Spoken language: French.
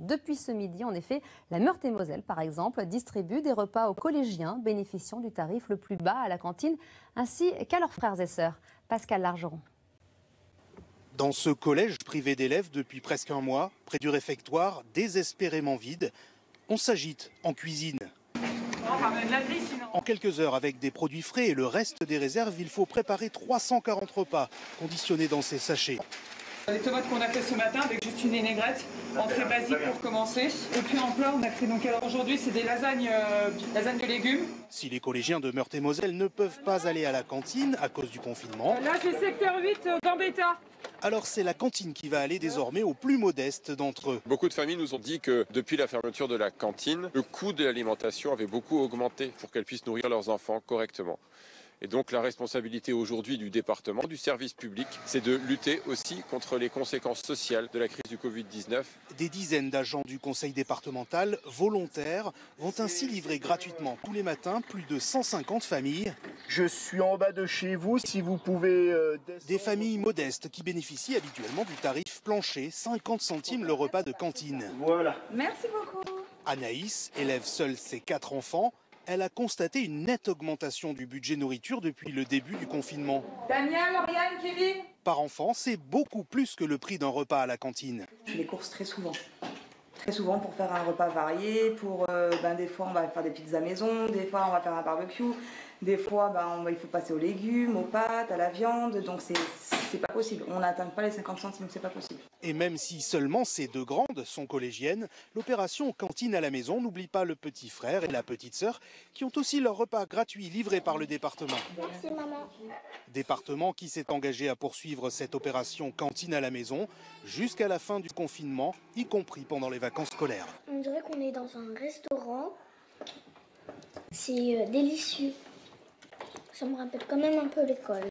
Depuis ce midi, en effet, la Meurthe-et-Moselle, par exemple, distribue des repas aux collégiens bénéficiant du tarif le plus bas à la cantine, ainsi qu'à leurs frères et sœurs. Pascal Largeron. Dans ce collège privé d'élèves depuis presque un mois, près du réfectoire, désespérément vide, on s'agite en cuisine. En quelques heures, avec des produits frais et le reste des réserves, il faut préparer 340 repas, conditionnés dans ces sachets. Les tomates qu'on a fait ce matin avec juste une vinaigrette, entrée basique pour commencer. Et puis en plat, on a fait donc alors aujourd'hui c'est des lasagnes de légumes. Si les collégiens de Meurthe-et-Moselle ne peuvent pas aller à la cantine à cause du confinement, Là c'est secteur 8 Gambetta. alors c'est la cantine qui va aller désormais aux plus modestes d'entre eux. Beaucoup de familles nous ont dit que depuis la fermeture de la cantine, le coût de l'alimentation avait beaucoup augmenté pour qu'elles puissent nourrir leurs enfants correctement. Et donc la responsabilité aujourd'hui du département, du service public, c'est de lutter aussi contre les conséquences sociales de la crise du Covid-19. Des dizaines d'agents du conseil départemental volontaires vont ainsi livrer gratuitement tous les matins plus de 150 familles. Je suis en bas de chez vous, si vous pouvez... Des familles modestes qui bénéficient habituellement du tarif plancher, 50 centimes le repas de cantine. Voilà. Merci beaucoup. Anaïs élève seule ses 4 enfants. Elle a constaté une nette augmentation du budget nourriture depuis le début du confinement. Damien, Lauriane, Kevin. Par enfant, c'est beaucoup plus que le prix d'un repas à la cantine. Je fais les courses très souvent. Très souvent pour faire un repas varié, des fois on va faire des pizzas maison, des fois on va faire un barbecue, des fois il faut passer aux légumes, aux pâtes, à la viande, donc c'est pas possible. On n'atteint pas les 50 centimes, c'est pas possible. Et même si seulement ces 2 grandes sont collégiennes, l'opération cantine à la maison n'oublie pas le petit frère et la petite sœur qui ont aussi leur repas gratuit livré par le département. Merci maman. Département qui s'est engagé à poursuivre cette opération cantine à la maison jusqu'à la fin du confinement, y compris pendant les vacances scolaires. On dirait qu'on est dans un restaurant. C'est délicieux. Ça me rappelle quand même un peu l'école.